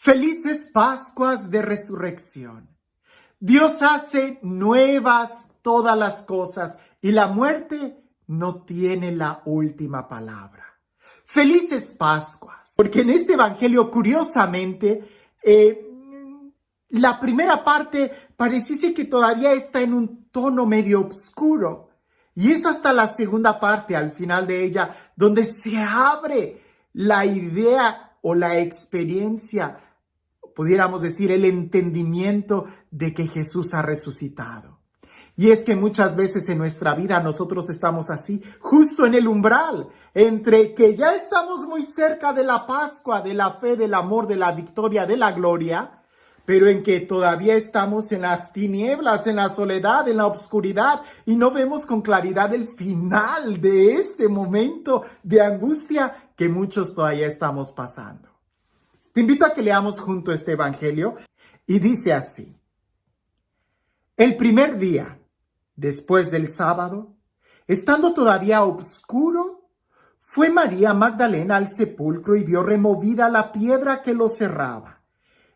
Felices Pascuas de Resurrección. Dios hace nuevas todas las cosas y la muerte no tiene la última palabra. Felices Pascuas. Porque en este evangelio, curiosamente, la primera parte pareciese que todavía está en un tono medio oscuro. Y es hasta la segunda parte, al final de ella, donde se abre la idea o la experiencia, pudiéramos decir, el entendimiento de que Jesús ha resucitado. Y es que muchas veces en nuestra vida nosotros estamos así, justo en el umbral, entre que ya estamos muy cerca de la Pascua, de la fe, del amor, de la victoria, de la gloria, pero en que todavía estamos en las tinieblas, en la soledad, en la oscuridad, y no vemos con claridad el final de este momento de angustia que muchos todavía estamos pasando. Te invito a que leamos junto este evangelio y dice así: el primer día, después del sábado, estando todavía oscuro, fue María Magdalena al sepulcro y vio removida la piedra que lo cerraba.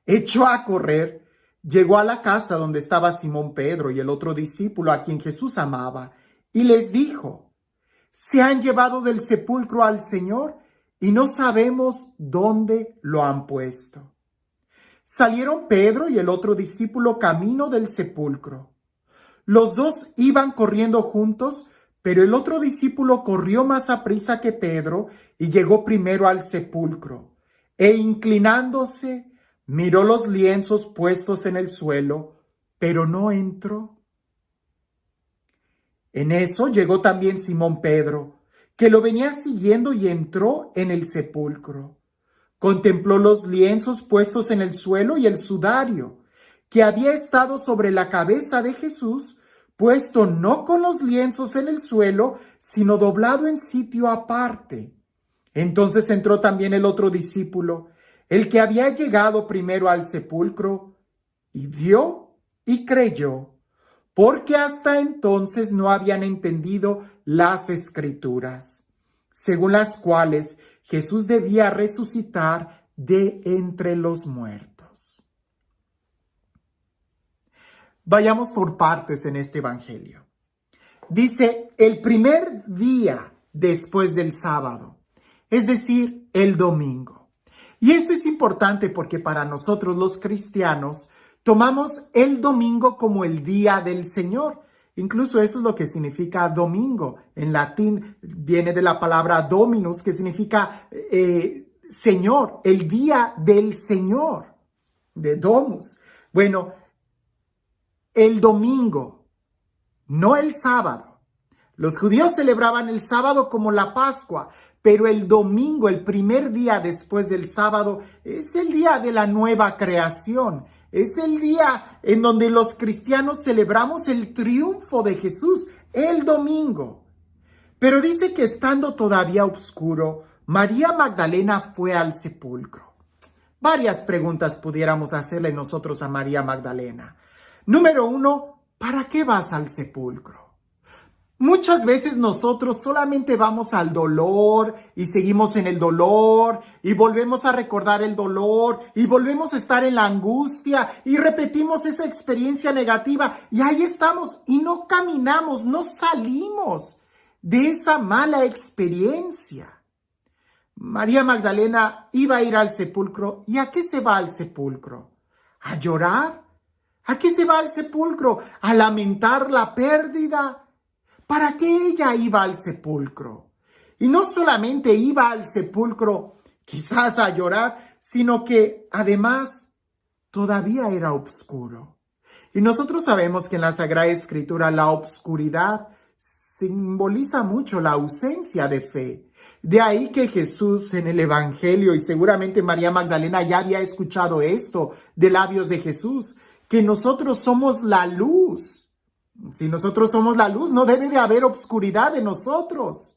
Echó a correr, llegó a la casa donde estaba Simón Pedro y el otro discípulo a quien Jesús amaba, y les dijo: se han llevado del sepulcro al Señor y no sabemos dónde lo han puesto. Salieron Pedro y el otro discípulo camino del sepulcro. Los dos iban corriendo juntos, pero el otro discípulo corrió más aprisa que Pedro y llegó primero al sepulcro. E inclinándose, miró los lienzos puestos en el suelo, pero no entró. En eso llegó también Simón Pedro, que lo venía siguiendo, y entró en el sepulcro. Contempló los lienzos puestos en el suelo y el sudario, que había estado sobre la cabeza de Jesús, puesto no con los lienzos en el suelo, sino doblado en sitio aparte. Entonces entró también el otro discípulo, el que había llegado primero al sepulcro, y vio y creyó, porque hasta entonces no habían entendido las Escrituras, según las cuales Jesús debía resucitar de entre los muertos. Vayamos por partes en este evangelio. Dice, el primer día después del sábado, es decir, el domingo. Y esto es importante porque para nosotros los cristianos tomamos el domingo como el día del Señor. Incluso eso es lo que significa domingo. En latín viene de la palabra dominus, que significa Señor, el día del Señor, de domus. Bueno, el domingo, no el sábado. Los judíos celebraban el sábado como la Pascua, pero el domingo, el primer día después del sábado, es el día de la nueva creación. Es el día en donde los cristianos celebramos el triunfo de Jesús, el domingo. Pero dice que estando todavía oscuro, María Magdalena fue al sepulcro. Varias preguntas pudiéramos hacerle nosotros a María Magdalena. Número 1, ¿para qué vas al sepulcro? Muchas veces nosotros solamente vamos al dolor y seguimos en el dolor y volvemos a recordar el dolor y volvemos a estar en la angustia y repetimos esa experiencia negativa y ahí estamos y no caminamos, no salimos de esa mala experiencia. María Magdalena iba a ir al sepulcro. ¿Y a qué se va al sepulcro? ¿A llorar? ¿A qué se va al sepulcro? ¿A lamentar la pérdida? ¿Para qué ella iba al sepulcro? Y no solamente iba al sepulcro quizás a llorar, sino que además todavía era oscuro. Y nosotros sabemos que en la Sagrada Escritura la oscuridad simboliza mucho la ausencia de fe. De ahí que Jesús en el Evangelio, y seguramente María Magdalena ya había escuchado esto de labios de Jesús, que nosotros somos la luz. Si nosotros somos la luz, no debe de haber obscuridad en nosotros.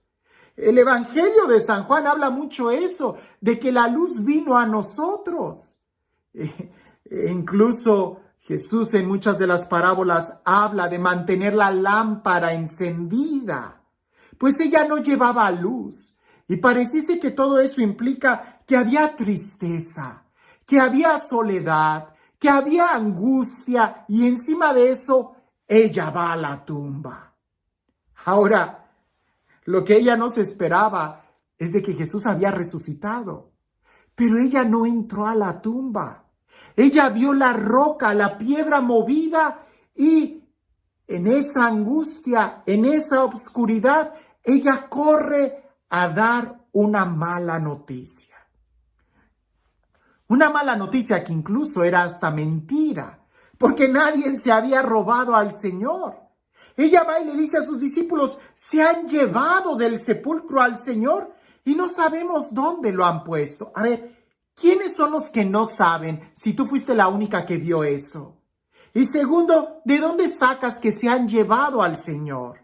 El Evangelio de San Juan habla mucho eso, de que la luz vino a nosotros. Incluso Jesús en muchas de las parábolas habla de mantener la lámpara encendida, pues ella no llevaba luz. Y pareciese que todo eso implica que había tristeza, que había soledad, que había angustia y encima de eso ella va a la tumba. Ahora, lo que ella no se esperaba es de que Jesús había resucitado, pero ella no entró a la tumba. Ella vio la roca, la piedra movida y en esa angustia, en esa oscuridad, ella corre a dar una mala noticia. Una mala noticia que incluso era hasta mentira, porque nadie se había robado al Señor. Ella va y le dice a sus discípulos, se han llevado del sepulcro al Señor y no sabemos dónde lo han puesto. A ver, ¿quiénes son los que no saben si tú fuiste la única que vio eso? Y segundo, ¿de dónde sacas que se han llevado al Señor?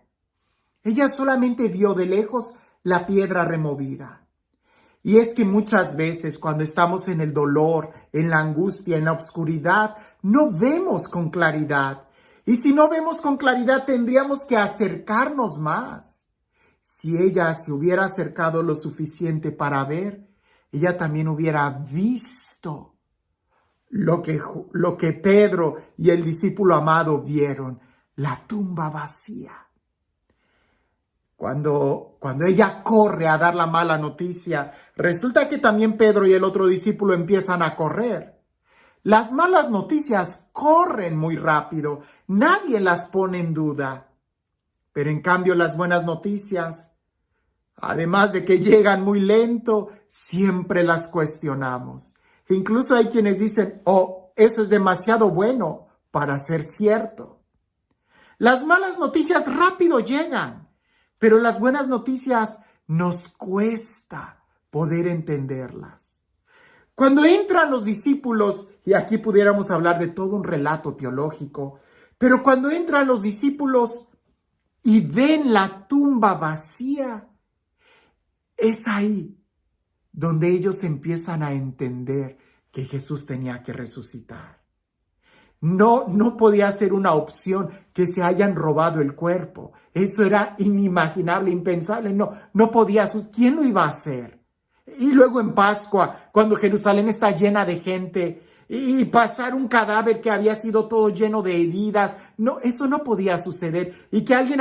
Ella solamente vio de lejos la piedra removida. Y es que muchas veces cuando estamos en el dolor, en la angustia, en la oscuridad, no vemos con claridad. Y si no vemos con claridad, tendríamos que acercarnos más. Si ella se hubiera acercado lo suficiente para ver, ella también hubiera visto lo que Pedro y el discípulo amado vieron, la tumba vacía. Cuando ella corre a dar la mala noticia, resulta que también Pedro y el otro discípulo empiezan a correr. Las malas noticias corren muy rápido, nadie las pone en duda. Pero en cambio las buenas noticias, además de que llegan muy lento, siempre las cuestionamos. Incluso hay quienes dicen, oh, eso es demasiado bueno para ser cierto. Las malas noticias rápido llegan. Pero las buenas noticias nos cuesta poder entenderlas. Cuando entran los discípulos, y aquí pudiéramos hablar de todo un relato teológico, pero cuando entran los discípulos y ven la tumba vacía, es ahí donde ellos empiezan a entender que Jesús tenía que resucitar. No podía ser una opción que se hayan robado el cuerpo. Eso era inimaginable, impensable. No podía. ¿Quién lo iba a hacer? Y luego en Pascua, cuando Jerusalén está llena de gente y pasar un cadáver que había sido todo lleno de heridas. No, eso no podía suceder. Y que alguien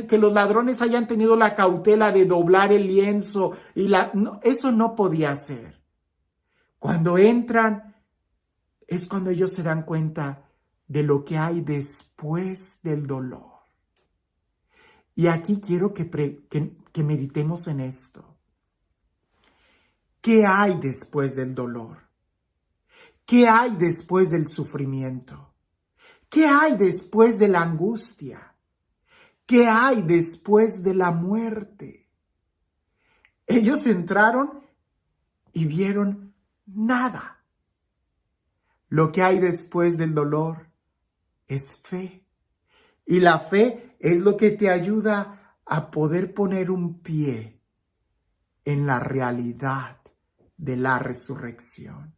que los ladrones hayan tenido la cautela de doblar el lienzo. Eso no podía ser. Cuando entran, es cuando ellos se dan cuenta de lo que hay después del dolor. Y aquí quiero que meditemos en esto. ¿Qué hay después del dolor? ¿Qué hay después del sufrimiento? ¿Qué hay después de la angustia? ¿Qué hay después de la muerte? Ellos entraron y vieron nada. Lo que hay después del dolor es fe. Y la fe es lo que te ayuda a poder poner un pie en la realidad de la resurrección.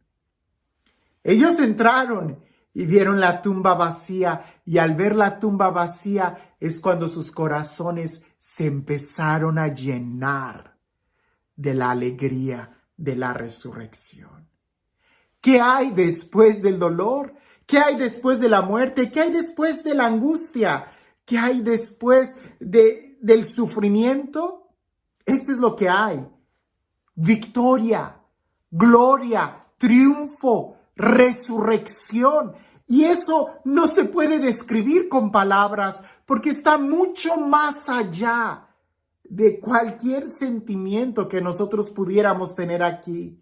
Ellos entraron y vieron la tumba vacía, y al ver la tumba vacía es cuando sus corazones se empezaron a llenar de la alegría de la resurrección. ¿Qué hay después del dolor? ¿Qué hay después de la muerte? ¿Qué hay después de la angustia? ¿Qué hay después del sufrimiento? Esto es lo que hay. Victoria, gloria, triunfo, resurrección. Y eso no se puede describir con palabras porque está mucho más allá de cualquier sentimiento que nosotros pudiéramos tener aquí.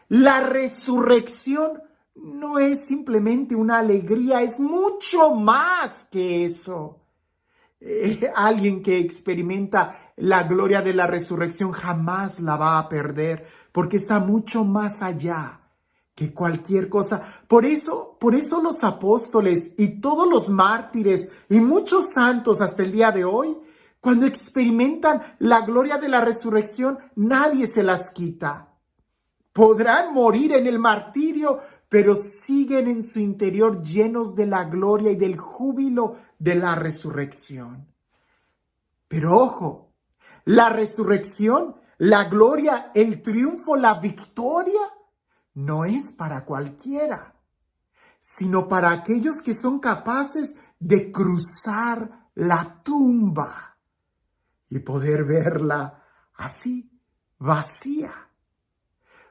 La resurrección no es simplemente una alegría, es mucho más que eso. Alguien que experimenta la gloria de la resurrección jamás la va a perder, porque está mucho más allá que cualquier cosa. Por eso los apóstoles y todos los mártires y muchos santos hasta el día de hoy, cuando experimentan la gloria de la resurrección, nadie se las quita. Podrán morir en el martirio, pero siguen en su interior llenos de la gloria y del júbilo de la resurrección. Pero ojo, la resurrección, la gloria, el triunfo, la victoria, no es para cualquiera, sino para aquellos que son capaces de cruzar la tumba y poder verla así, vacía.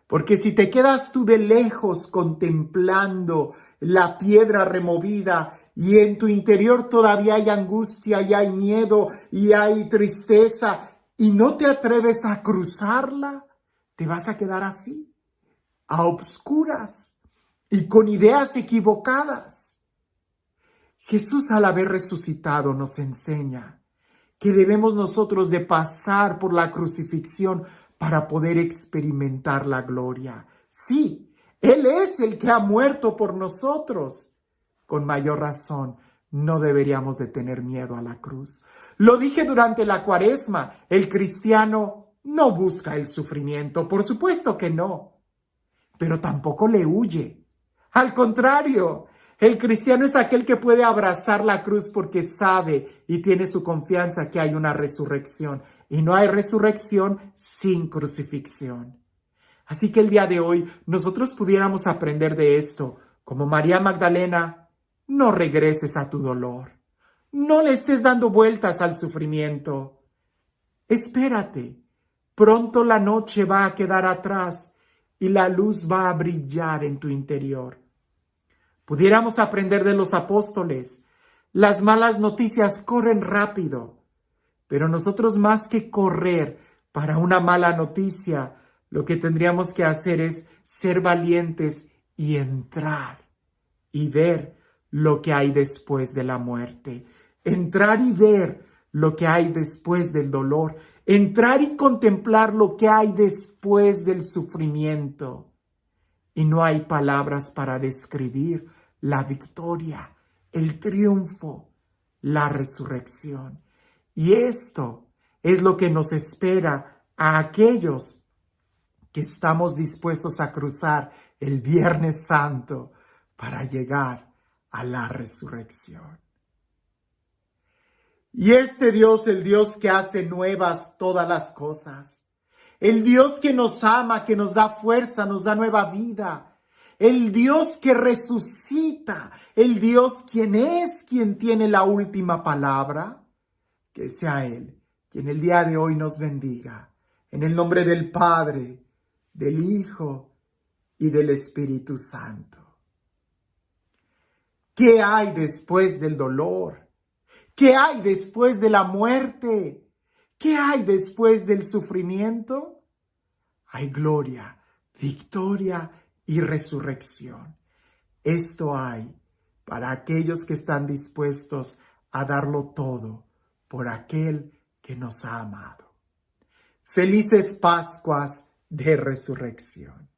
Porque si te quedas tú de lejos contemplando la piedra removida y en tu interior todavía hay angustia y hay miedo y hay tristeza y no te atreves a cruzarla, te vas a quedar así, a obscuras y con ideas equivocadas. Jesús, al haber resucitado, nos enseña que debemos nosotros de pasar por la crucifixión para poder experimentar la gloria. Sí, Él es el que ha muerto por nosotros. Con mayor razón, no deberíamos de tener miedo a la cruz. Lo dije durante la Cuaresma, el cristiano no busca el sufrimiento, por supuesto que no, pero tampoco le huye. Al contrario, el cristiano es aquel que puede abrazar la cruz porque sabe y tiene su confianza que hay una resurrección. Y no hay resurrección sin crucifixión. Así que el día de hoy nosotros pudiéramos aprender de esto. Como María Magdalena, no regreses a tu dolor. No le estés dando vueltas al sufrimiento. Espérate. Pronto la noche va a quedar atrás y la luz va a brillar en tu interior. Pudiéramos aprender de los apóstoles. Las malas noticias corren rápido, pero nosotros más que correr para una mala noticia, lo que tendríamos que hacer es ser valientes y entrar y ver lo que hay después de la muerte. Entrar y ver lo que hay después del dolor. Entrar y contemplar lo que hay después del sufrimiento. Y no hay palabras para describir la victoria, el triunfo, la resurrección. Y esto es lo que nos espera a aquellos que estamos dispuestos a cruzar el Viernes Santo para llegar a la resurrección. Y este Dios, el Dios que hace nuevas todas las cosas, el Dios que nos ama, que nos da fuerza, nos da nueva vida, el Dios que resucita, el Dios quien tiene la última palabra, que sea Él quien el día de hoy nos bendiga. En el nombre del Padre, del Hijo y del Espíritu Santo. ¿Qué hay después del dolor? ¿Qué hay después de la muerte? ¿Qué hay después del sufrimiento? Hay gloria, victoria y resurrección. Esto hay para aquellos que están dispuestos a darlo todo por aquel que nos ha amado. Felices Pascuas de Resurrección.